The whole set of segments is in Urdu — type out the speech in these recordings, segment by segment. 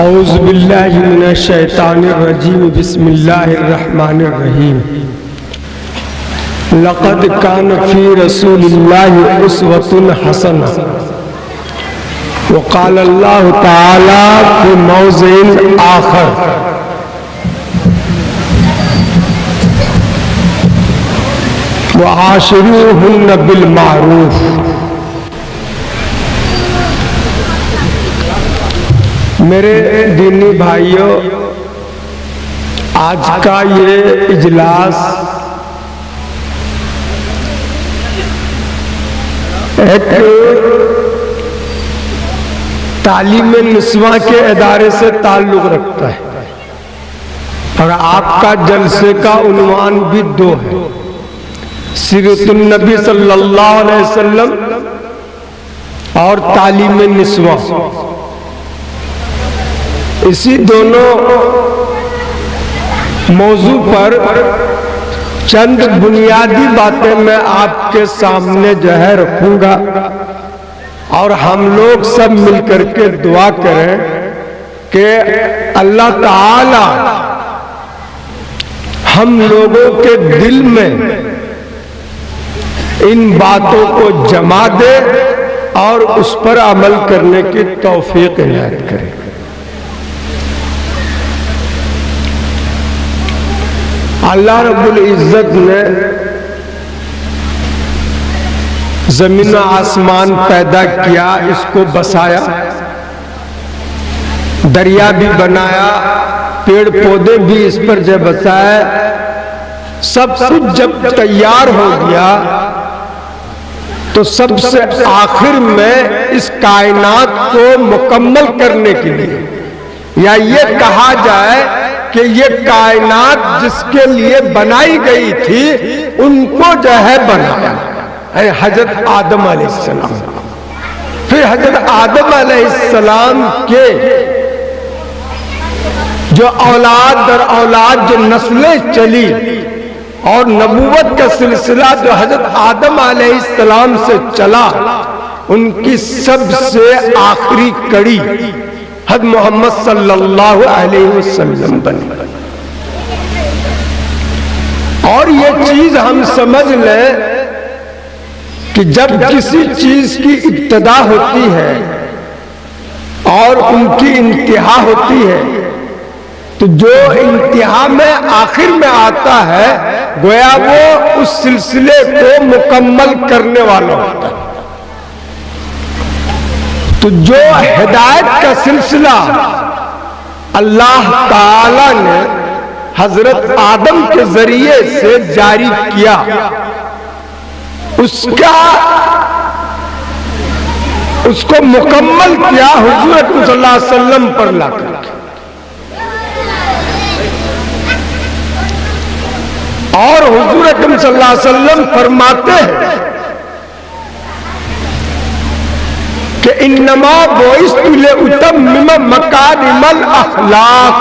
اعوذ باللہ من الشیطان الرجیم بسم اللہ الرحمن الرحیم لقد کان فی رسول اللہ اسوۃ حسنہ وقال اللہ تعالی فی موضع آخر وعاشروہن بالمعروف۔ میرے دینی بھائیوں، آج کا یہ اجلاس ایک تعلیم نسواں کے ادارے سے تعلق رکھتا ہے اور آپ کا جلسے کا عنوان بھی دو ہے، سیرت النبی صلی اللہ علیہ وسلم اور تعلیم نسواں۔ اسی دونوں موضوع پر چند بنیادی باتیں میں آپ کے سامنے رکھوں گا اور ہم لوگ سب مل کر کے دعا کریں کہ اللہ تعالی ہم لوگوں کے دل میں ان باتوں کو جما دے اور اس پر عمل کرنے کی توفیق عنایت کرے۔ اللہ رب العزت نے زمین و آسمان پیدا کیا، اس کو بسایا، دریا بھی بنایا، پیڑ پودے بھی اس پر بسائے، سب کچھ جب تیار ہو گیا تو سب سے آخر میں اس کائنات کو مکمل کرنے کے لیے، یا یہ کہا جائے کہ یہ کائنات جس کے لیے بنائی گئی تھی ان کو بنایا ہے حضرت آدم علیہ السلام۔ پھر حضرت آدم علیہ السلام کے جو اولاد در اولاد جو نسلیں چلی اور نبوت کا سلسلہ جو حضرت آدم علیہ السلام سے چلا، ان کی سب سے آخری کڑی حضرت محمد صلی اللہ علیہ وسلم بنی۔ اور یہ چیز ہم سمجھ لیں کہ جب کسی چیز کی ابتدا ہوتی ہے اور ان کی انتہا ہوتی ہے تو جو انتہا میں آخر میں آتا ہے گویا وہ اس سلسلے کو مکمل کرنے والا ہوتا ہے۔ تو جو ہدایت کا سلسلہ اللہ تعالی نے حضرت آدم کے ذریعے سے جاری کیا، اس کو مکمل کیا حضور اکرم صلی اللہ علیہ وسلم پر لا کر کے۔ اور حضور اکرم صلی اللہ علیہ وسلم فرماتے ہیں کہ انما بعثت لأتمم مکارم الاخلاق،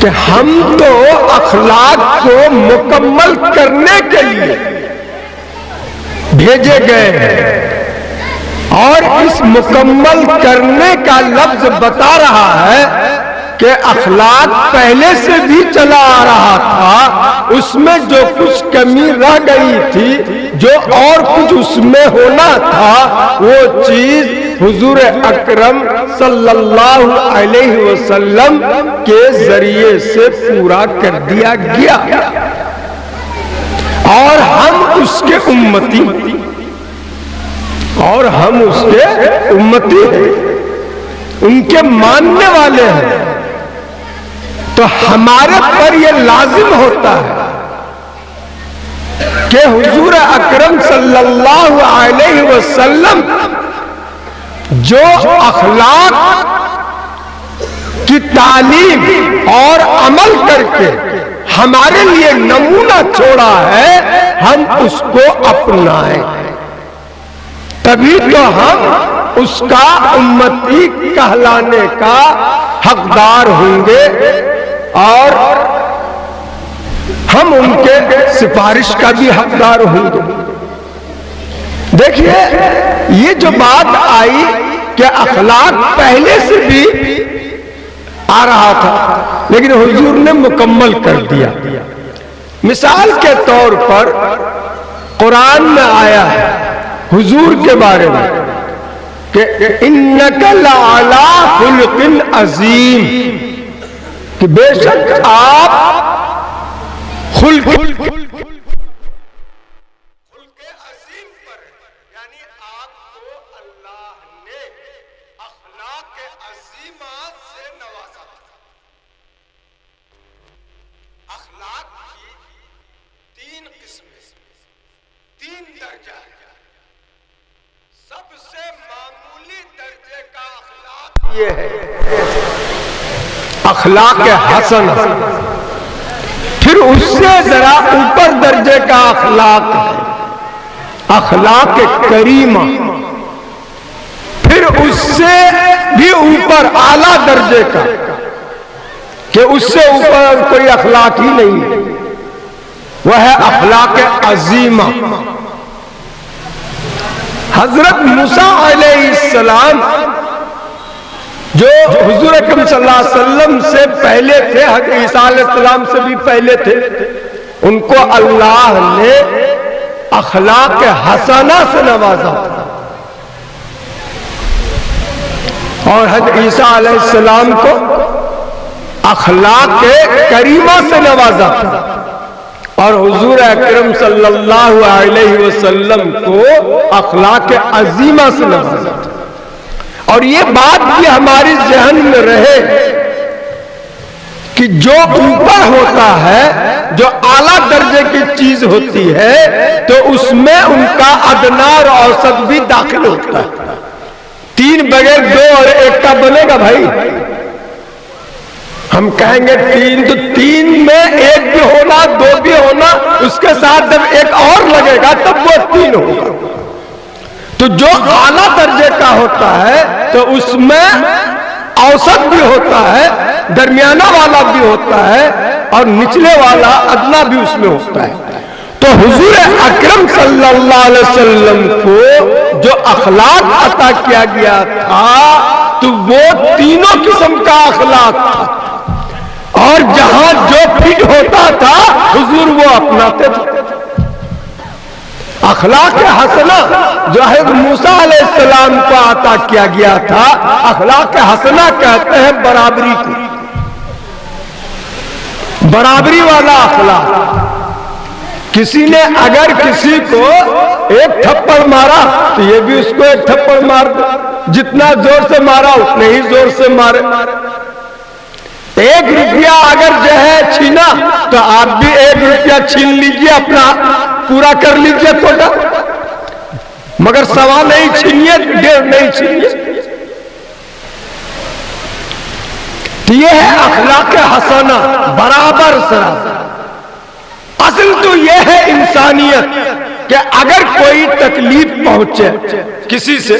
کہ ہم تو اخلاق کو مکمل کرنے کے لیے بھیجے گئے ہیں۔ اور اس مکمل کرنے کا لفظ بتا رہا ہے کہ اخلاق پہلے سے بھی چلا آ رہا تھا، اس میں جو کچھ کمی رہ گئی تھی، جو اور کچھ اس میں ہونا تھا، وہ چیز حضور اکرم صلی اللہ علیہ وسلم کے ذریعے سے پورا کر دیا گیا، اور ہم اس کے امتی ہیں، ان کے ماننے والے ہیں۔ تو ہمارے پر یہ لازم ہوتا ہے کہ حضور اکرم صلی اللہ علیہ وسلم جو اخلاق کی تعلیم اور عمل کر کے ہمارے لیے نمونہ چھوڑا ہے، ہم اس کو اپنائیں، تبھی تو ہم اس کا امتی کہلانے کا حقدار ہوں گے اور ہم ان کے سفارش کا بھی حقدار ہوں گے۔ دیکھیے یہ جو بات آئی کہ اخلاق پہلے سے بھی آ رہا تھا لیکن حضور نے مکمل کر دیا. مثال کے طور پر قرآن میں آیا ہے حضور کے بارے میں کہ انک لعلی خلق عظیم، کہ بے شک آپ خلق عظیم پر ہیں، یعنی آپ کو اللہ نے اخلاق عظیمات سے نوازا. اخلاق کی تین قسمیں، تین درجہ ہے. سب سے معمولی درجے کا اخلاق یہ ہے اخلاق حسن، پھر اس سے ذرا اوپر درجے کا اخلاق ہے اخلاق کریمہ، پھر اس سے بھی اوپر اعلیٰ درجے کا کہ اس سے اوپر کوئی اخلاق ہی نہیں ہے، وہ ہے اخلاق عظیمہ. حضرت موسیٰ علیہ السلام جو حضور اکرم صلی اللہ علیہ وسلم سے پہلے تھے، حضرت عیسیٰ علیہ السلام سے بھی پہلے تھے، ان کو اللہ نے اخلاق حسنہ سے نوازا اور حضرت عیسیٰ علیہ السلام کو اخلاق کریمہ سے نوازا اور حضور اکرم صلی اللہ علیہ وسلم کو اخلاق عظیمہ سے نوازا. اور یہ بات بھی ہماری ذہن میں رہے کہ جو اوپر ہوتا ہے، جو اعلیٰ درجے کی چیز ہوتی ہے، تو اس میں ان کا ادنا اور اوسط بھی داخل ہوتا ہے. تین بغیر دو اور ایک کا بنے گا بھائی؟ ہم کہیں گے تین، تو تین میں ایک بھی ہونا، دو بھی ہونا، اس کے ساتھ جب ایک اور لگے گا تب وہ تین ہوگا. تو جو اعلیٰ درجے کا ہوتا ہے تو اس میں اوسط بھی ہوتا ہے، درمیانہ والا بھی ہوتا ہے اور نچلے والا ادنا بھی اس میں ہوتا ہے. تو حضور اکرم صلی اللہ علیہ وسلم کو جو اخلاق عطا کیا گیا تھا تو وہ تینوں قسم کا اخلاق تھا، اور جہاں جو فٹ ہوتا تھا حضور وہ اپناتے تھے. اخلاق حسنہ جو حضرت موسیٰ علیہ السلام کو عطا کیا گیا تھا، اخلاق حسنہ کہتے ہیں برابری کو، برابری والا اخلاق. کسی نے اگر کسی کو ایک تھپڑ مارا تو یہ بھی اس کو ایک تھپڑ مار دے، جتنا زور سے مارا اتنے ہی زور سے مارے. ایک روپیہ اگر جو ہے چھینا تو آپ بھی ایک روپیہ چھین لیجئے، اپنا پورا کر لیجئے کوٹا، مگر سوا نہیں چھینیے، ڈیڑھ نہیں چھینیے. تو یہ ہے اخلاق حسنہ، برابر سرا. اصل تو یہ ہے انسانیت کہ اگر کوئی تکلیف پہنچے کسی سے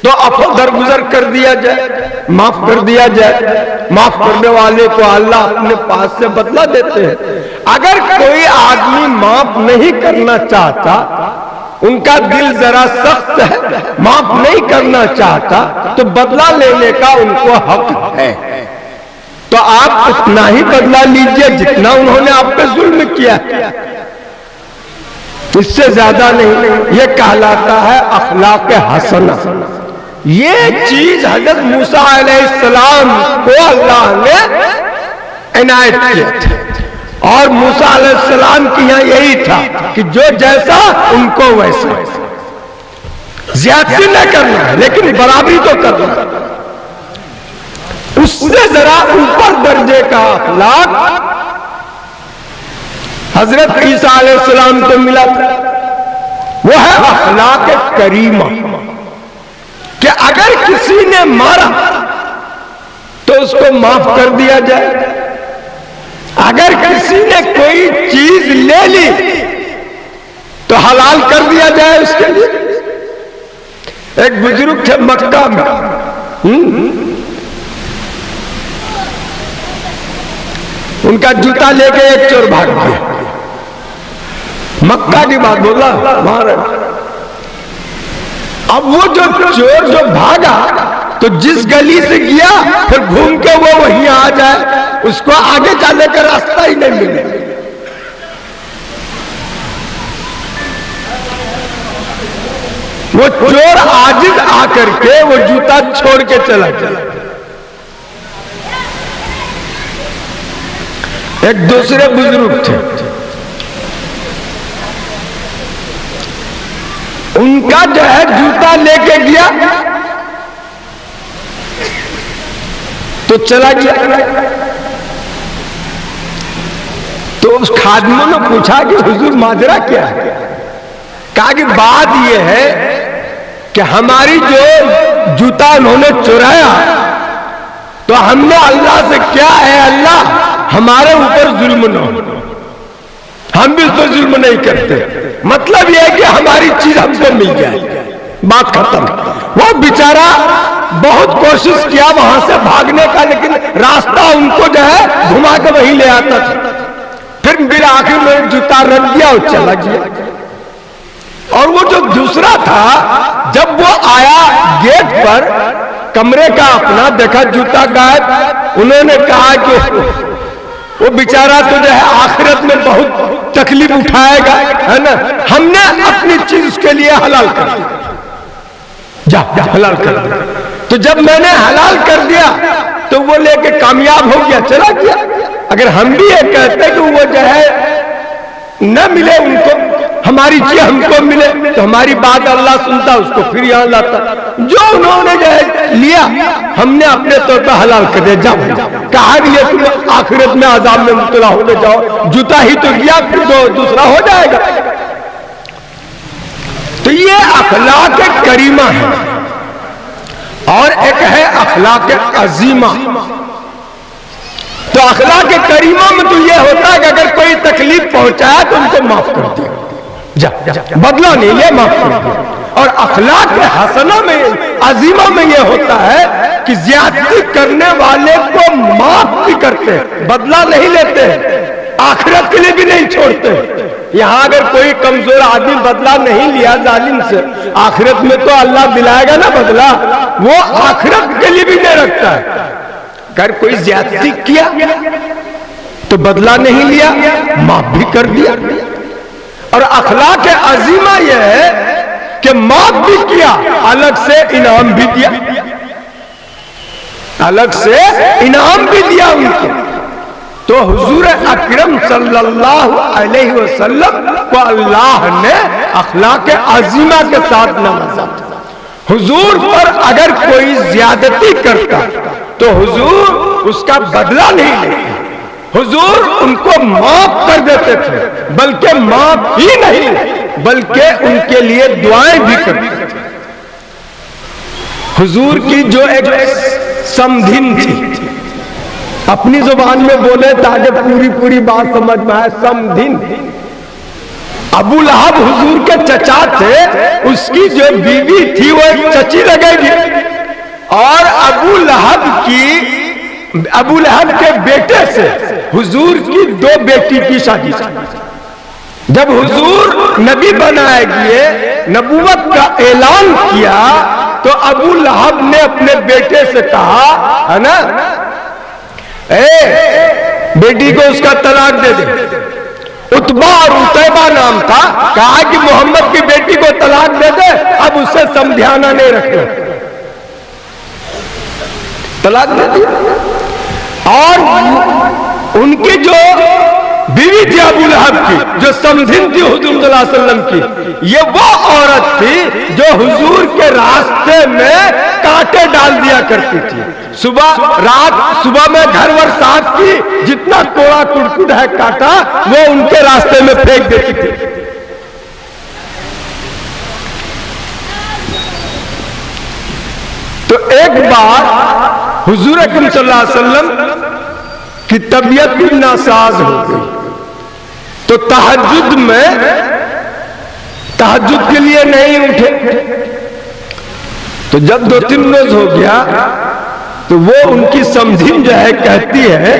تو درگزر کر دیا جائے، معاف کر دیا جائے. معاف کرنے والے کو اللہ اپنے پاس سے بدلہ دیتے ہیں. اگر کوئی آدمی معاف نہیں کرنا چاہتا، ان کا دل ذرا سخت ہے، معاف نہیں کرنا چاہتا، تو بدلہ لینے کا ان کو حق ہے. تو آپ اتنا ہی بدلہ لیجئے جتنا انہوں نے آپ پہ ظلم کیا، اس سے زیادہ نہیں. یہ کہلاتا ہے اخلاق حسنہ. یہ چیز حضرت موسیٰ علیہ السلام کو اللہ نے عنایت کیا تھا، اور موسیٰ علیہ السلام کی یہاں یہی تھا کہ جو جیسا ان کو ویسا. زیادتی نہ کرنا لیکن برابری تو کرنا. اس سے ذرا اوپر درجے کا اخلاق حضرت عیسیٰ علیہ السلام کو ملا تھا، وہ ہے اخلاق کریمہ، کہ اگر کسی نے مارا تو اس کو معاف کر دیا جائے. اگر کسی نے کوئی چیز لے لی تو حلال کر دیا جائے اس کے لیے. ایک بزرگ تھے مکہ میں، ان کا جوتا لے کے ایک چور بھاگ گیا. مکہ کی بات بولا وہاں اب وہ جو چور جو بھاگا تو جس گلی سے گیا پھر گھوم کے وہ وہیں آ جائے، اس کو آگے جانے کا راستہ ہی نہیں ملے. وہ چور عاجز آ کر کے وہ جوتا چھوڑ کے چلا گیا. ایک دوسرے بزرگ تھے، ان کا جو ہے جوتا لے کے گیا تو چلا گیا. تو اس خادموں نے پوچھا کہ حضور ماجرا کیا ہے؟ کہا کہ بات یہ ہے کہ ہماری جو جوتا انہوں نے چرایا تو ہم نے اللہ سے کیا ہے، اللہ ہمارے اوپر ظلم نہ ہو، ہم بھی اس پر ظلم نہیں کرتے، مطلب یہ ہے کہ ہماری چیز ہم کو مل جائے، بات ختم. وہ بیچارہ بہت کوشش کیا وہاں سے بھاگنے کا، لیکن راستہ ان کو جو ہے گھما کے وہیں لے آتا تھا. پھر بالآخر میں جوتا رکھ دیا اور چلا گیا. اور وہ جو دوسرا تھا جب وہ آیا گیٹ پر کمرے کا اپنا، دیکھا جوتا غائب. انہوں نے کہا کہ وہ بیچارہ تو جو ہے آخرت میں بہت تکلیف اٹھائے گا، ہے نا، ہم نے اپنی چیز اس کے لیے حلال کر دی، جا حلال کر دیا. تو جب میں نے حلال کر دیا تو وہ لے کے کامیاب ہو گیا، چلا گیا. اگر ہم بھی یہ کہتے کہ وہ جو ہے نہ ملے ان کو، ہماری چیز ہم کو ملے، تو ہماری بات اللہ سنتا، اس کو پھر یہاں لاتا. جو انہوں نے جو ہے لیا ہم نے اپنے طور پر حلال کر دیا. جاؤ، کہا کہ یہ تم آخرت میں عذاب میں مبتلا ہونے جاؤ، جوتا ہی تو گیا، پھر دوسرا ہو جائے گا. تو یہ اخلاق کریمہ ہے. اور ایک ہے اخلاق عظیمہ. تو اخلاق کریمہ میں تو یہ ہوتا ہے کہ اگر کوئی تکلیف پہنچایا تو ان کو معاف کر دیا، جا بدلہ نہیں لے، معاف کر دیا. اور اخلاق حسنہ میں عظیمہ میں یہ ہوتا ہے کہ زیادتی کرنے والے کو معاف بھی کرتے، بدلہ نہیں لیتے، آخرت کے لیے بھی نہیں چھوڑتے. یہاں اگر کوئی کمزور آدمی بدلہ نہیں لیا ظالم سے، آخرت میں تو اللہ دلائے گا نا بدلہ، وہ آخرت کے لیے بھی نہیں رکھتا ہے. اگر کوئی زیادتی کیا تو بدلہ نہیں لیا، معاف بھی کر دیا. اور اخلاق عظیمہ یہ ہے کہ معاف بھی کیا، الگ سے انعام بھی دیا، الگ سے انعام بھی دیا ان کو. تو حضور اکرم صلی اللہ علیہ وسلم کو اللہ نے اخلاق عظیمہ کے ساتھ نوازا. حضور پر اگر کوئی زیادتی کرتا تو حضور اس کا بدلہ نہیں لیتے، حضور ان کو معاف کر دیتے تھے، بلکہ معاف ہی نہیں بلکہ ان کے لیے دعائیں بھی کرتے تھے. حضور کی جو ایک سمدھن تھی، اپنی زبان میں بولے تاکہ پوری بات سمجھ میں آئے. سمدھن ابو لہب حضور کے چچا تھے، اس کی جو بیوی تھی وہ ایک چچی لگے گی. اور ابو لہب کے بیٹے سے حضور کی 2 بیٹی کی شادی تھی. جب حضور نبی بنائے گئے، نبوت کا اعلان کیا، تو ابو لہب نے اپنے بیٹے سے کہا ہے نا، بیٹی کو اس کا طلاق دے دے. عتبہ اور عتیبہ نام تھا. کہا کہ محمد کی بیٹی کو طلاق دے دے، اب اسے سمجھانا نہیں رکھنا. طلاق دے دیا. اور ان کی جو بیوی تھی ابو لہب کی، جو سمدھن تھی حضور صلی اللہ علیہ وسلم کی، یہ وہ عورت تھی جو حضور کے راستے میں کانٹے ڈال دیا کرتی تھی. صبح میں گھر ور صاف کی، جتنا کوڑا کڑکڑ ہے کاٹا وہ ان کے راستے میں پھینک دیتی تھی. تو ایک بار حضور اکرم صلی اللہ علیہ وسلم کی طبیعت بھی ناساز ہو گئی، تو تہجد کے لیے نہیں اٹھے. تو جب 2-3 روز ہو گیا تو وہ ان کی سمدھن جو ہے کہتی ہے،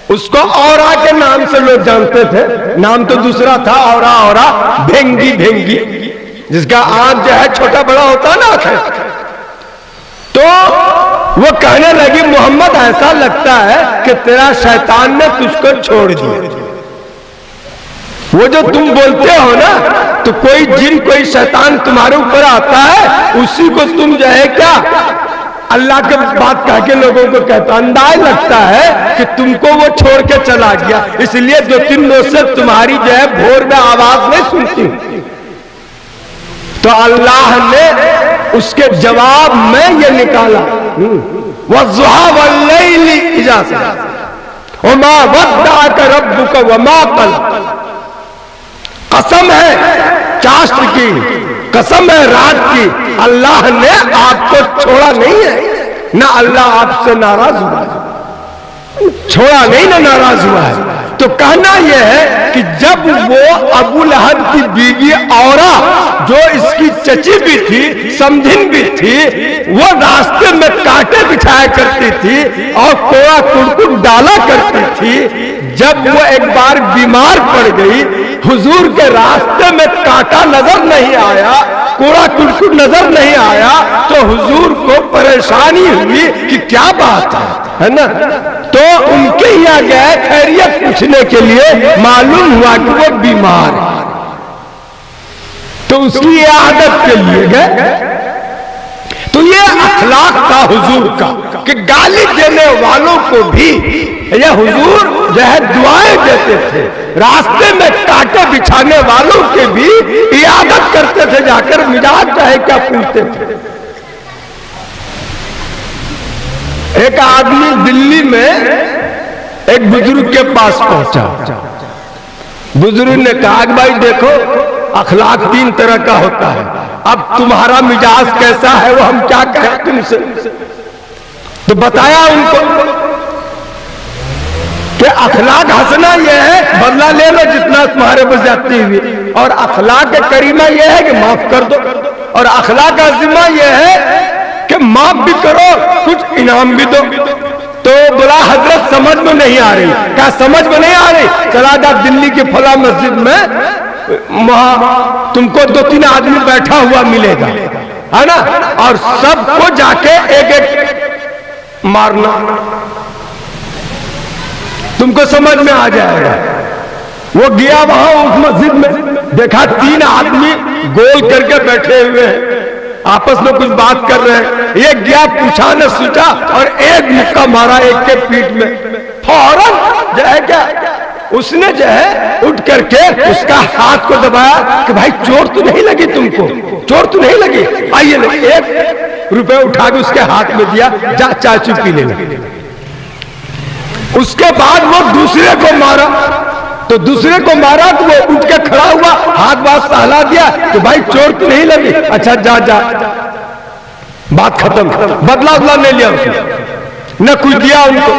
اس کو اورا کے نام سے لوگ جانتے تھے، نام تو دوسرا تھا، اورا بھینگی. جس کا آنکھ جو ہے چھوٹا بڑا ہوتا نا، تو وہ کہنے لگی محمد ایسا لگتا ہے کہ تیرا شیطان نے تجھ کو چھوڑ دیا۔ وہ جو تم بولتے ہو نا، تو کوئی جن کوئی شیطان تمہارے اوپر آتا ہے، اسی کو تم جو ہے کیا اللہ کے بات کہہ کے لوگوں کو کہتا، انداز لگتا ہے کہ تم کو وہ چھوڑ کے چلا گیا، اس لیے 2-3 روز سے تمہاری جو ہے بھور میں آواز نہیں سنتی۔ تو اللہ نے اس کے جواب میں یہ نکالا، وَالضُّحَىٰ وَاللَّيْلِ إِذَا سَجَىٰ وَمَا وَدَّعَكَ رَبُّكَ وَمَا قَلَىٰ۔ قسم ہے چاشت کی، قسم ہے رات کی، اللہ نے آپ کو چھوڑا نہیں ہے، نہ اللہ آپ سے ناراض ہوا ہے، چھوڑا نہیں نہ ناراض ہوا ہے۔ تو کہنا یہ ہے کہ جب وہ ابو لہب کی بیوی اورا، جو اس کی چچی بھی تھی سمجھن بھی تھی، وہ راستے میں کانٹے بچھایا کرتی تھی اور کوڑا کرکٹ ڈالا کرتی تھی، جب وہ ایک بار بیمار پڑ گئی، حضور کے راستے میں کانٹا نظر نہیں آیا، کوڑا کرکٹ نظر نہیں آیا، تو حضور کو پریشانی ہوئی کہ کیا بات ہے نا، تو ان کے یہاں گئے خیریت پوچھنے کے لیے، معلوم ہوا کہ وہ بیمار ہے، تو اس کی عادت کے لیے گئے۔ تو یہ اخلاق تھا حضور کا کہ گالی دینے والوں کو بھی یہ حضور جو ہے دعائیں دیتے تھے، راستے میں کانٹے بچھانے والوں کے بھی عیادت کرتے تھے، جا کر مزاج چاہے کیا پوچھتے تھے۔ ایک آدمی دلی میں ایک بزرگ کے پاس پہنچا، بزرگ نے کہا کہ بھائی دیکھو اخلاق 3 طرح کا ہوتا ہے، اب تمہارا مزاج کیسا ہے وہ ہم کیا کہیں تم سے؟ تو بتایا ان کو کہ اخلاق حسنہ یہ ہے بدلہ لے لو جتنا تمہارے پاس جاتی ہوئی، اور اخلاق کریمہ یہ ہے کہ معاف کر دو، اور اخلاق عظیمہ یہ ہے کہ معاف بھی کرو کچھ انعام بھی دو۔ تو بلا حضرت سمجھ میں نہیں آ رہی، کیا سمجھ میں نہیں آ رہی؟ چلا جا دلی کی فلاں مسجد میں، وہاں تم کو 2-3 آدمی بیٹھا ہوا ملے گا، ہے نا، اور سب کو جا کے ایک ایک مارنا، تم کو سمجھ میں آ جائے گا۔ وہ گیا وہاں اس مسجد میں، دیکھا 3 آدمی گول کر کے بیٹھے ہوئے ہیں، آپس میں کچھ بات کر رہے ہیں، ایک گیا پوچھا نہ سوچا اور ایک مکہ مارا ایک کے پیٹ میں، فوراً جو ہے کیا اس نے جو ہے اٹھ کر کے اس کا ہاتھ کو دبایا کہ بھائی چوٹ تو نہیں لگی تم کو، چوٹ تو نہیں لگی، آئیے 1 روپے اٹھا کے اس کے ہاتھ میں دیا، جا چاچو پی لینا۔ اس کے بعد وہ دوسرے کو مارا، تو دوسرے کو مارا تو وہ اٹھ کے کھڑا ہوا، ہاتھ بات سہلا دیا کہ بھائی چوٹ تو نہیں لگی، اچھا جا جا، بات ختم، بدلہ نہیں لیا اس نے، نہ کچھ دیا ان کو۔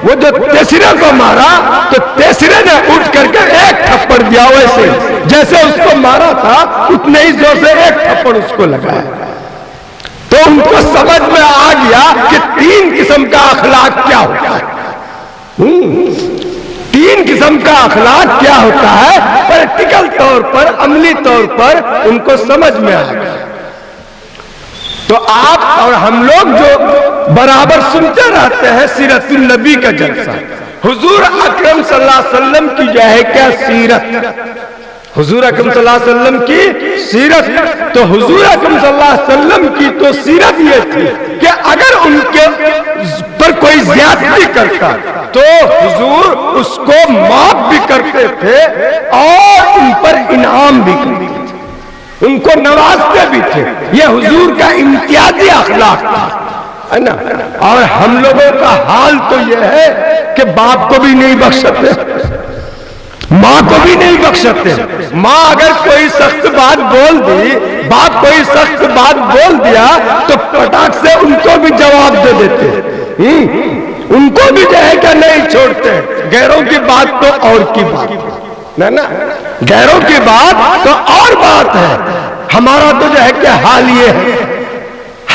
وہ جو تیسرے کو مارا تو تیسرے نے اٹھ کر کے 1 تھپڑ دیا، ویسے جیسے اس کو مارا تھا اتنے ہی زور سے 1 تھپڑ اس کو لگایا۔ تو ان کو سمجھ میں آ گیا کہ 3 قسم کا اخلاق کیا ہوتا ہے، 3 قسم کا اخلاق کیا ہوتا ہے، پریکٹیکل طور پر، عملی طور پر ان کو سمجھ میں آ گیا۔ تو آپ اور ہم لوگ جو برابر سنتے رہتے ہیں سیرت النبی کا جلسہ، حضور اکرم صلی اللہ علیہ وسلم کی جو ہے کیا سیرت، حضور اکرم صلی اللہ علیہ وسلم کی سیرت، تو حضور اکرم صلی اللہ علیہ وسلم کی تو سیرت یہ تھی کہ اگر ان کے پر کوئی زیادتی کرتا تو حضور اس کو معاف بھی کرتے تھے اور ان پر انعام بھی کرتے تھے، ان کو نوازتے بھی تھے۔ یہ حضور کا امتیازی اخلاق تھا، ہے نا۔ اور ہم لوگوں کا حال تو یہ ہے کہ باپ کو بھی نہیں بخشتے، ماں کو بھی نہیں بخشتے۔ ماں اگر کوئی سخت بات بول دی، باپ کوئی سخت بات بول دیا تو پٹاخ سے ان کو بھی جواب دے دیتے، ان کو بھی جو ہے کہ نہیں چھوڑتے۔ غیروں کی بات تو اور کی بات نا، غیروں کی بات تو اور بات ہے، ہمارا تو جو ہے کہ حال یہ ہے،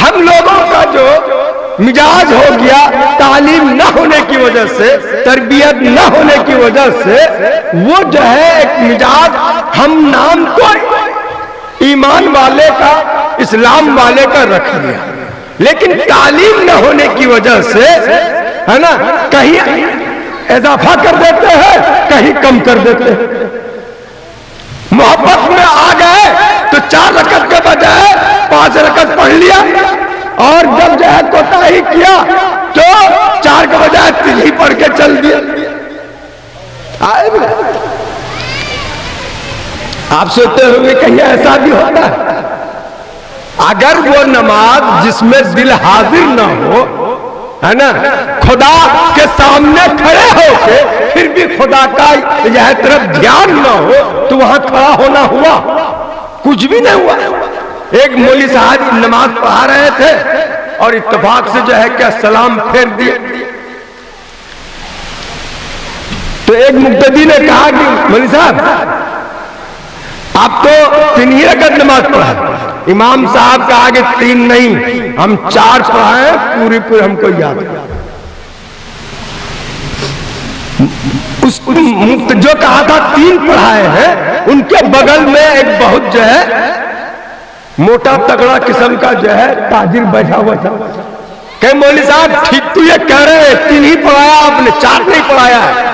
ہم لوگوں کا جو مزاج ہو گیا تعلیم نہ ہونے کی وجہ سے، تربیت نہ ہونے کی وجہ سے، وہ جو ہے ایک مزاج ہم نام کو ایمان والے کا، اسلام والے کا رکھ لیا، لیکن تعلیم نہ ہونے کی وجہ سے ہے نا کہیں اضافہ کر دیتے ہیں، کہیں کم کر دیتے ہیں۔ محبت میں آ گئے تو 4 رکعت کے بجائے 5 رکعت پڑھ لیا، اور جب جو ہے کوتاہی کیا تو 4 کے بجائے 3 ہی پڑھ کے چل دیا۔ آپ سوچتے ہوئے کہیں ایسا بھی ہوتا ہے؟ اگر وہ نماز جس میں دل حاضر نہ ہو، ہے نا، خدا کے سامنے کھڑے ہو کے پھر بھی خدا کا یہ طرف دھیان نہ ہو، تو وہاں کھڑا ہونا ہوا؟ کچھ بھی نہیں ہوا۔ ایک مولوی صاحب نماز پڑھا رہے تھے اور اتفاق سے جو ہے کہ سلام پھیر دیا، تو ایک مقتدی نے کہا کہ مولوی صاحب آپ تو 3 ہی رکعت نماز پڑھا۔ امام صاحب کہا کہ 3 نہیں، ہم 4 پڑھائیں، پوری ہم کو یاد ہے۔ اس جو کہا تھا 3 پڑھائے ہیں، ان کے بغل میں ایک بہت جو ہے موٹا تگڑا قسم کا جو ہے تاجر بیٹھا ہوا تھا، کہ مولوی صاحب ٹھیک تو یہ کہہ رہے ہیں 3 ہی پڑھایا آپ نے، 4 نہیں پڑھایا ہے،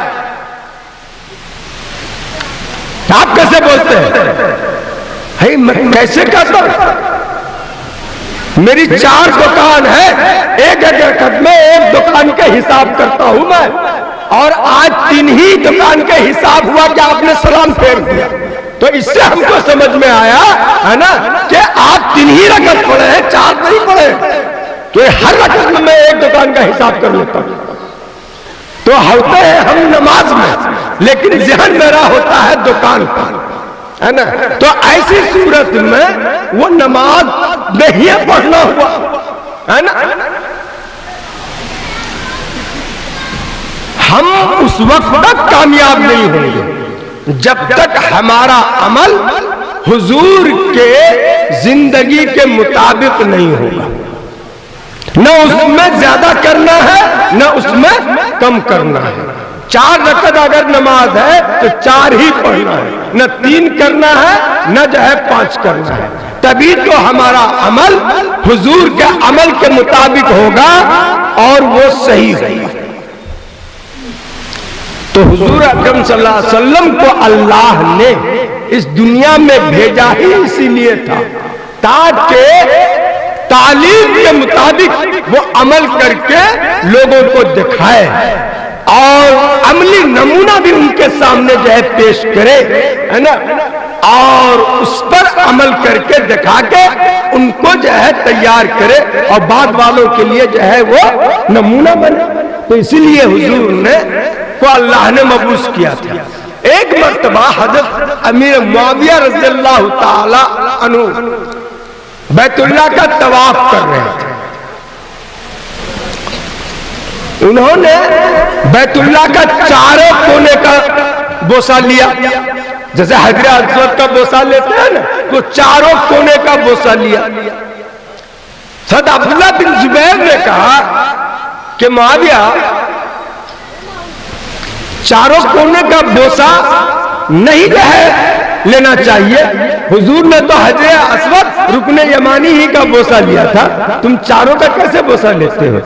آپ کیسے بولتے ہیں؟ میں کیسے کہتا ہوں؟ میری 4 دکان ہے، ایک رکعت میں 1 دکان کے حساب کرتا ہوں میں، اور آج 3 ہی دکان کے حساب ہوا کہ آپ نے سلام پھیر دیا۔ تو اس سے ہم کو سمجھ میں آیا ہے نا کہ آپ 3 ہی رکعت پڑھے ہیں، 4 نہیں پڑھے، تو ہر رکعت میں 1 دکان کا حساب کر لیتا ہوں۔ تو ہوتے ہیں ہم نماز میں، لیکن ذہن میرا ہوتا ہے دکان پر، ہے نا۔ تو ایسی صورت میں وہ نماز نہیں پڑھنا ہوا، ہے نا۔ ہم اس وقت تک کامیاب نہیں ہوں گے جب تک ہمارا عمل حضور کے زندگی کے مطابق نہیں ہوگا۔ نہ اس میں زیادہ کرنا ہے، نہ اس میں کم کرنا ہے۔ 4 رکعت اگر نماز ہے تو 4 ہی پڑھنا ہے، نہ 3 کرنا ہے، نہ جو ہے 5 کرنا ہے۔ تبھی تو ہمارا عمل حضور کے عمل کے مطابق ہوگا اور وہ صحیح ہوگا۔ تو حضور اکرم صلی اللہ علیہ وسلم کو اللہ نے اس دنیا میں بھیجا ہی اسی لیے تھا تاکہ تعلیم کے مطابق وہ عمل کر کے لوگوں کو دکھائے اور عملی نمونہ بھی ان کے سامنے جو ہے پیش کرے، ہے نا، اور اس پر عمل کر کے دکھا کے ان کو جو ہے تیار کرے اور بعد والوں کے لیے جو ہے وہ نمونہ بنے۔ تو اسی لیے حضور نے کو اللہ نے مبعوث کیا تھا۔ ایک مرتبہ حضرت امیر معاویہ رضی اللہ تعالی عنہ بیت اللہ کا طواف کر رہے تھے۔ انہوں نے بیت اللہ کا چاروں کونے کا بوسہ لیا، جیسے حجر اسود کا بوسہ لیتے ہیں نا، تو چاروں کونے کا بوسہ لیا۔ حضرت عبداللہ بن زبیر نے کہا کہ معاویہ چاروں کونے کا بوسہ نہیں جو ہے لینا چاہیے، حضور نے تو حجر اسود رکن یمانی ہی کا بوسہ لیا تھا، تم چاروں کا کیسے بوسہ لیتے ہو؟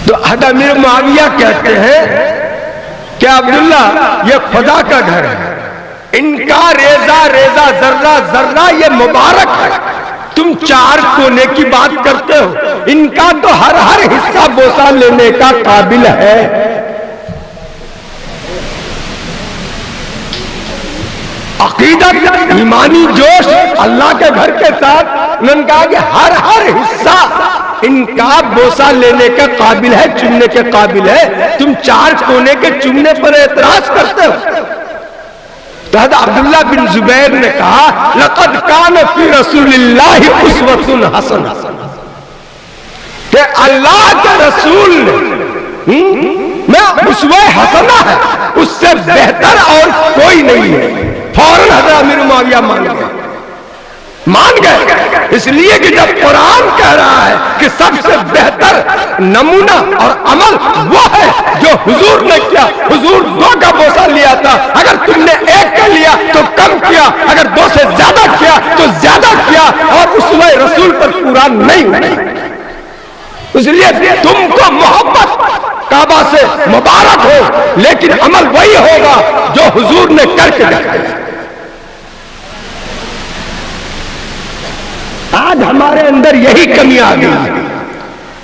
تو حضرت امیر معاویہ کہتے ہیں کہ عبداللہ یہ خدا کا گھر ہے، ان کا ریزہ ریزہ ذرہ ذرہ یہ مبارک ہے، تم 4 کونے کی بات کرتے ہو، ان کا تو ہر حصہ بوسہ لینے کا قابل ہے۔ عقیدت، ایمانی جوش اللہ کے گھر کے ساتھ انہوں نے کہا کہ ہر حصہ ان کا بوسہ لینے کا قابل ہے، چومنے کے قابل ہے، تم 4 کونے کے چومنے پر اعتراض کرتے ہو۔ تو حضرت عبداللہ بن زبیر نے کہا لقد کان فی رسول اللہ اسوۃ حسنہ، کہ اللہ کے رسول میں اسوہ حسنہ ہے، اس سے بہتر اور کوئی نہیں ہے۔ فوراً حضرت امیر معاویہ مان گئے، مان گئے، اس لیے کہ جب قرآن کہہ رہا ہے کہ سب سے بہتر نمونہ اور عمل وہ ہے جو حضور نے کیا، حضور 2 کا بوسہ لیا تھا، اگر تم نے 1 کا لیا تو کم کیا، اگر 2 سے زیادہ کیا تو زیادہ کیا، اور اسوہ رسول پر پورا نہیں ہوئی۔ اس لیے تم کو محبت کعبہ سے مبارک ہو، لیکن عمل وہی ہوگا جو حضور نے کر کے دکھایا۔ آج ہمارے اندر یہی کمی آ گئی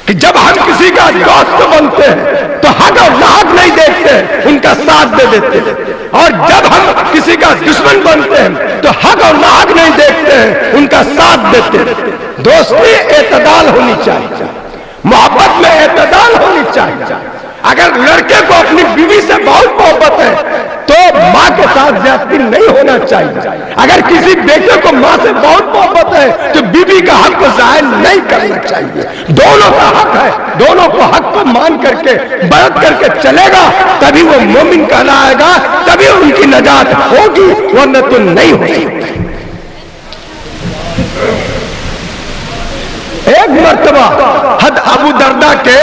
کہ جب ہم کسی کا دوست بنتے ہیں تو حق اور ناحق نہیں دیکھتے ہیں، ان کا ساتھ دے دیتے ہیں، اور جب ہم کسی کا دشمن بنتے ہیں تو حق اور ناحق نہیں دیکھتے ہیں، ان کا ساتھ دیتے ہیں۔ دوستی اعتدال ہونی چاہیے، محبت میں اعتدال ہونی چاہیے۔ اگر لڑکے کو اپنی بیوی سے بہت محبت ہے تو ماں کے ساتھ زیادتی نہیں ہونا چاہیے۔ اگر کسی بیٹے کو ماں سے بہت محبت ہے تو بیوی کا حق کو ضائع نہیں کرنا چاہیے۔ دونوں کا حق ہے، دونوں کو حق کو مان کر کے برت کر کے چلے گا تبھی وہ مومن کہلائے گا، تبھی ان کی نجات ہوگی، ورنہ تو نہیں ہوگی۔ ایک مرتبہ حضرت ابو درداء کے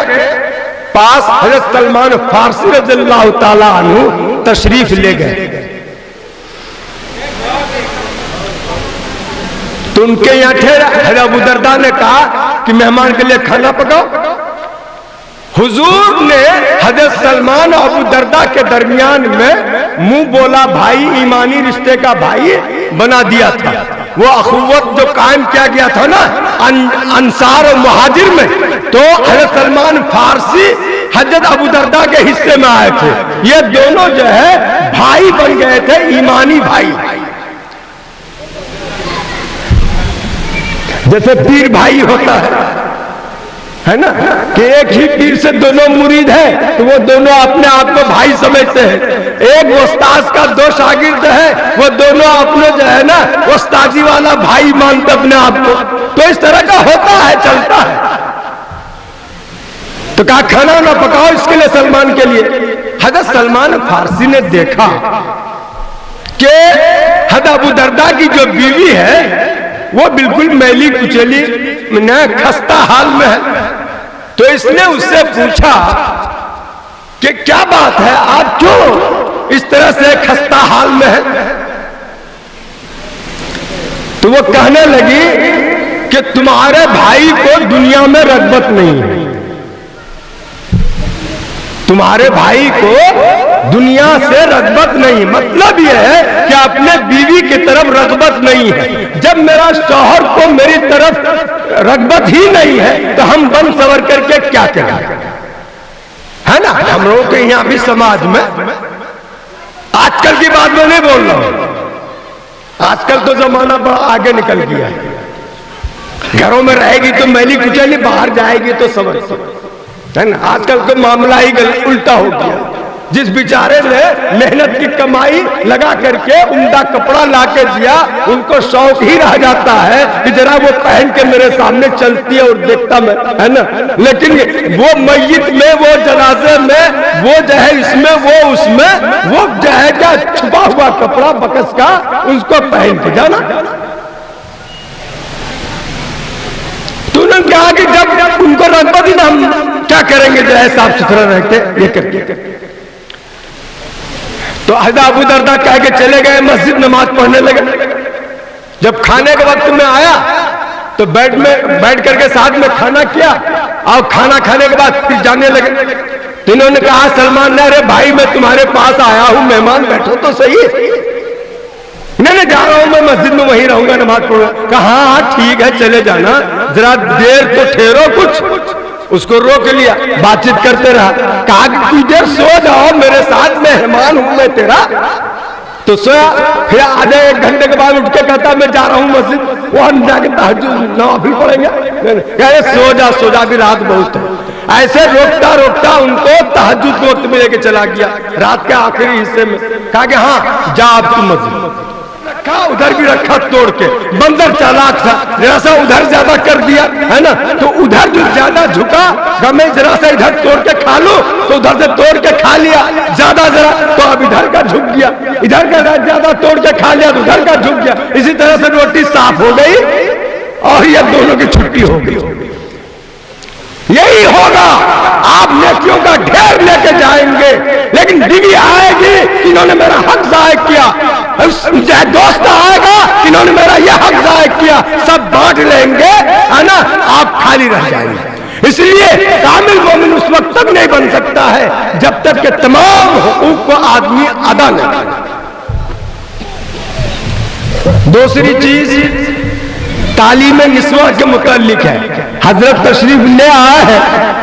پاس حضرت سلمان فارسی رضی اللہ تعالیٰ عنہ تشریف لے گئے، تو ان کے یہاں ٹھہرا۔ حضرت ابو درداء نے کہا کہ مہمان کے لیے کھانا پکاؤ۔ حضور نے حضرت سلمان اور ابو درداء کے درمیان میں منہ بولا بھائی، ایمانی رشتے کا بھائی بنا دیا تھا۔ وہ اخوت جو قائم کیا گیا تھا نا انصار اور مہاجر میں، تو حضرت سلمان فارسی حضرت ابو درداء کے حصے میں آئے تھے، یہ دونوں جو ہے بھائی بن گئے تھے، ایمانی بھائی۔ جیسے پیر بھائی ہوتا ہے نا، کہ ایک ہی پیر سے دونوں مرید ہیں تو وہ دونوں اپنے آپ کو بھائی سمجھتے ہیں۔ ایک استاذ کا 2 شاگرد ہے، وہ دونوں اپنے جو ہے نا استاذی والا بھائی مانتے اپنے آپ کو۔ تو اس طرح کا ہوتا ہے، چلتا ہے۔ تو کہا کھانا نہ پکاؤ اس کے لیے، سلمان کے لیے۔ حضرت سلمان فارسی نے دیکھا کہ حضرت ابو درداء کی جو بیوی ہے وہ بالکل میلی کچلی خستہ حال میں ہے، تو اس نے اس سے پوچھا کہ کیا بات ہے، آپ کیوں اس طرح سے خستہ حال میں ہے؟ تو وہ کہنے لگی کہ تمہارے بھائی کو دنیا میں رغبت نہیں ہے، تمہارے بھائی کو دنیا سے رغبت نہیں، مطلب یہ ہے کہ اپنے بیوی کی طرف رغبت نہیں ہے۔ جب میرا شوہر کو میری طرف رغبت ہی نہیں ہے تو ہم بن سور کر کے کیا کریں؟ ہے نا، ہم لوگوں کے یہاں بھی سماج میں آج کل کی بات میں نہیں بول رہا ہوں، آج کل تو زمانہ بڑا آگے نکل گیا ہے، گھروں میں رہے گی تو میلی کچلی، باہر جائے گی تو سمجھ ہے نا۔ آج کل تو معاملہ ہی الٹا ہو گیا، جس بیچارے نے محنت کی کمائی لگا کر کے عمدہ کپڑا لا کے دیا، ان کو شوق ہی رہ جاتا ہے کہ ذرا وہ پہن کے میرے سامنے چلتی ہے اور دیکھتا میں، ہے نا، لیکن وہ میت میں، وہ جنازے میں، وہ جو ہے اس میں، وہ اس میں، وہ جو ہے کیا چھپا ہوا کپڑا بکس کا اس کو پہن کے جانا۔ تو انہوں نے کہا کہ جب ان کو رغبت ہی نہ، ہم کیا کریں گے جو ہے صاف ستھرا رہتے یہ کرتے۔ تو حضرت ابو درداء کہہ کے چلے گئے، مسجد نماز پڑھنے لگے۔ جب کھانے کے وقت میں آیا تو بیٹھ کر کے ساتھ میں کھانا کیا، اور کھانا کھانے کے بعد پھر جانے لگے۔ تو انہوں نے کہا سلمان نے، ارے بھائی میں تمہارے پاس آیا ہوں، مہمان بیٹھو تو صحیح۔ نہیں جا رہا ہوں میں مسجد میں، وہیں رہوں گا، نماز پڑھوں گا۔ کہا ہاں ٹھیک ہے چلے جانا، ذرا دیر تو ٹھہرو کچھ۔ اس کو روک لیا، بات چیت کرتے رہا۔ کہا کہ کچھ دیر سو جاؤ، میرے ساتھ مہمان ہوں میں تیرا۔ تو سویا، پھر آدھے 1 گھنٹے کے بعد اٹھ کے کہتا میں جا رہا ہوں مسجد، وہاں جا کے تہجد نوافل پڑھیں گے۔ کہے سو جا بھی رات بہت ہے۔ ایسے روکتا روکتا ان کو تہجد کے وقت میں لے کے چلا گیا، رات کے آخری حصے میں۔ کہا کہ ہاں جا اب تم مسجد۔ رکھا ادھر بھی رکھا توڑ کے، بندر چالاک تھا، ذرا سا ادھر زیادہ کر دیا، ہے نا، تو ادھر جو زیادہ جھکا کہ میں ذرا سے ادھر توڑ کے کھا لوں تو ادھر سے توڑ کے کھا لیا، زیادہ ذرا تو اب ادھر کا جھک گیا، ادھر کا زیادہ توڑ کے کھا لیا تو ادھر کا جھک گیا، اسی طرح سے روٹی صاف ہو گئی اور یہ دونوں کی چھٹی ہو گئی۔ یہی ہوگا، آپ نیکیوں کا ڈھیر لے کے جائیں گے لیکن ڈگی آئے گی کہ انہوں نے میرا حق ضائع کیا، دوست آئے گا کہ انہوں نے میرا یہ حق ضائع کیا، سب بانٹ لیں گے ہے نا، آپ خالی رہ جائیں گے۔ اس لیے کامل مومن اس وقت تک نہیں بن سکتا ہے جب تک کہ تمام حقوق کو آدمی ادا نہ کرے۔ دوسری چیز تعلیم نسواں کے متعلق ہے، حضرت تشریف لے آیا ہے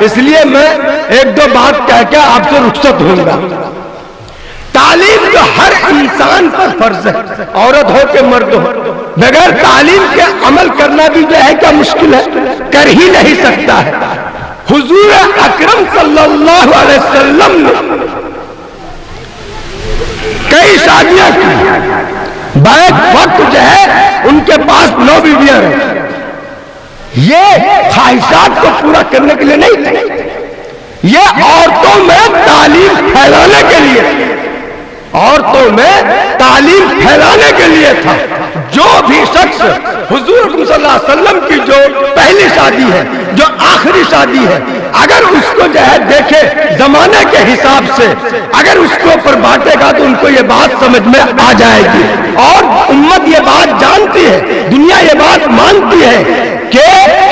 اس لیے میں ایک دو بات کہہ کے آپ سے رخصت ہوں گا۔ تعلیم تو ہر انسان پر فرض ہے، عورت ہو کہ مرد ہو، بغیر تعلیم کے عمل کرنا بھی جو ہے کیا مشکل ہے، کر ہی نہیں سکتا ہے۔ حضور اکرم صلی اللہ علیہ وسلم نے کئی شادیاں کی، بیک وقت جو ہے ان کے پاس 9 بیویاں رہیں، یہ خواہشات کو پورا کرنے کے لیے نہیں تھے، یہ عورتوں میں تعلیم پھیلانے کے لیے، عورتوں میں تعلیم پھیلانے کے لیے تھا۔ جو بھی شخص حضور صلی اللہ علیہ وسلم کی جو پہلی شادی ہے، جو آخری شادی ہے، اگر اس کو جو ہے دیکھے زمانے کے حساب سے، اگر اس کے اوپر بانٹے گا تو ان کو یہ بات سمجھ میں آ جائے گی، اور امت یہ بات جانتی ہے، دنیا یہ بات مانتی ہے کہ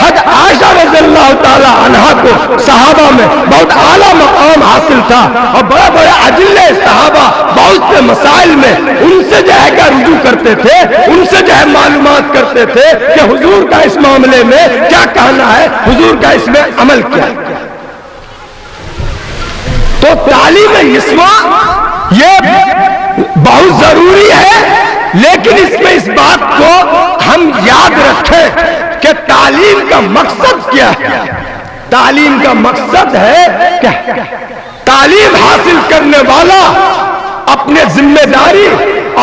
حضرت عائشہ رضی اللہ تعالی عنہا کو صحابہ میں بہت اعلیٰ مقام حاصل تھا، اور بڑے بڑے اجلے صحابہ بہت سے مسائل میں ان سے جو ہے کیا رجوع کرتے تھے، ان سے جو ہے معلومات کرتے تھے کہ حضور کا اس معاملے میں کیا کہنا ہے، حضور کا اس میں عمل کیا ہے۔ تو تعلیم نسواں یہ بہت ضروری ہے، لیکن اس میں اس بات کو ہم یاد رکھیں کہ تعلیم کا مقصد کیا ہے۔ تعلیم کا مقصد ہے کہ تعلیم حاصل کرنے والا اپنے ذمہ داری،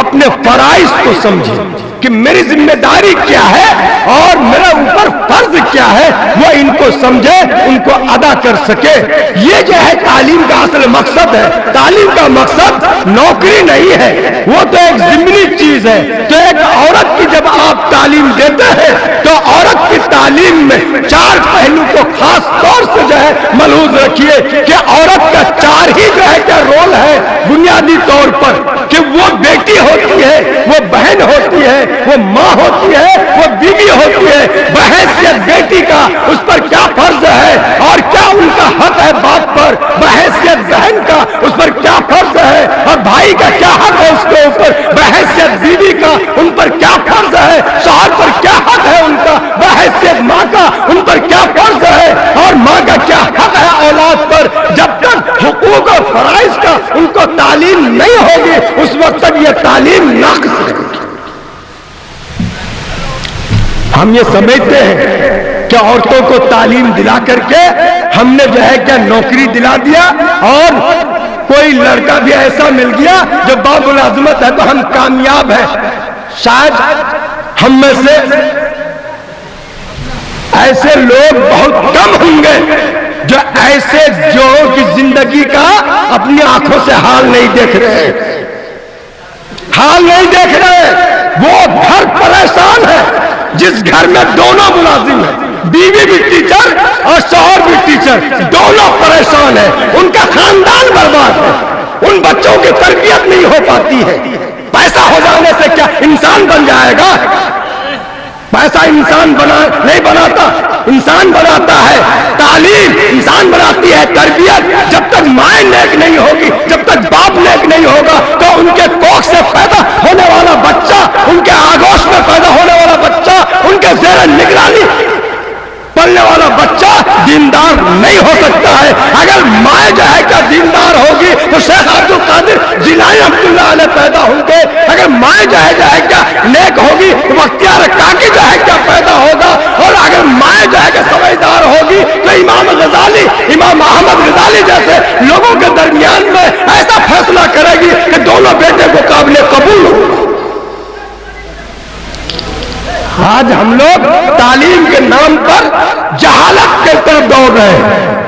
اپنے فرائض کو سمجھے کہ میری ذمہ داری کیا ہے اور میرا اوپر فرض کیا ہے، وہ ان کو سمجھے، ان کو ادا کر سکے۔ یہ جو ہے تعلیم کا اصل مقصد ہے۔ تعلیم کا مقصد نوکری نہیں ہے، وہ تو ایک ضمنی چیز ہے۔ تو ایک عورت کی جب آپ تعلیم دیتے ہیں تو عورت کی تعلیم میں 4 پہلو کو خاص طور سے جو ہے ملحوظ رکھیے کہ عورت کا 4 ہی جو ہے کیا رول ہے بنیادی طور پر، کہ وہ بیٹی ہوتی ہے، وہ بہن ہوتی ہے، وہ ماں ہوتی ہے، وہ بیوی ہوتی ہے۔ بحیثیت بیٹی کا اس پر کیا فرض ہے اور کیا ان کا حق ہے باپ پر، بحیثیت بہن کا اس پر کیا فرض ہے اور بھائی کا کیا حق ہے اس کے اوپر، بحیثیت بیوی کا ان پر کیا فرض ہے، شوہر پر کیا حق ہے ان کا، بحیثیت ماں کا ان پر کیا فرض ہے اور ماں کا کیا حق ہے اولاد پر۔ جب تک حقوق اور فرائض کا ان کو تعلیم نہیں ہوگی اس وقت تک یہ تعلیم ناقص رہے گی۔ ہم یہ سمجھتے ہیں کہ عورتوں کو تعلیم دلا کر کے ہم نے جو ہے کیا نوکری دلا دیا اور کوئی لڑکا بھی ایسا مل گیا جو باب العظمت ہے تو ہم کامیاب ہیں۔ شاید ہم میں سے ایسے لوگ بہت کم ہوں گے جو ایسے جوڑوں کی زندگی کا اپنی آنکھوں سے حال نہیں دیکھ رہے، حال نہیں دیکھ رہے۔ وہ گھر پریشان ہے جس گھر میں دونوں ملازم ہیں، بیوی بھی ٹیچر اور شوہر بھی ٹیچر، دونوں پریشان ہیں، ان کا خاندان برباد ہے، ان بچوں کی تربیت نہیں ہو پاتی ہے۔ پیسہ ہو جانے سے کیا انسان بن جائے گا؟ پیسہ انسان نہیں بناتا، انسان بناتا ہے تعلیم، انسان بناتی ہے تربیت۔ جب تک ماں نیک نہیں ہوگی، جب تک باپ نیک نہیں ہوگا تو ان کے کوکھ سے پیدا ہونے والا بچہ، ان کے آگوش میں پیدا ہونے والا بچہ، ان کے زیر نگرانی پلنے والا بچہ دیندار نہیں ہو سکتا ہے۔ اگر ماں جو ہے کیا دیندار ہوگی تو شیخ عبد القادر جیلانی رحمۃ اللہ علیہ پیدا ہوں گے۔ اگر ماں جو ہے کیا نیک ہوگی تو بختیار کاکی جو ہے کیا پیدا ہوگا، اور اگر ماں جو ہے کہ سمجھدار ہوگی تو امام غزالی، امام احمد غزالی جیسے لوگوں کے درمیان میں ایسا فیصلہ کرے گی کہ دونوں بیٹے کو قابل قبول ہوگا۔ آج ہم لوگ تعلیم کے نام پر جہالت کی طرف دوڑ رہے ہیں۔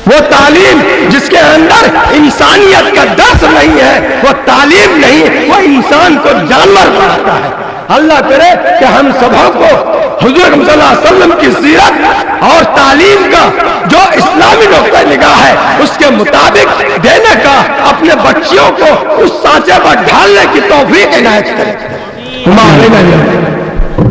وہ تعلیم جس کے اندر انسانیت کا درس نہیں ہے، وہ تعلیم نہیں، وہ انسان کو جانور بناتا ہے۔ اللہ کرے کہ ہم سبھوں کو حضور صلی اللہ علیہ وسلم کی سیرت اور تعلیم کا جو اسلامی نقطہ نگاہ ہے اس کے مطابق دینے کا، اپنے بچیوں کو اس سانچے پر ڈھالنے کی توفیق عنایت کرے۔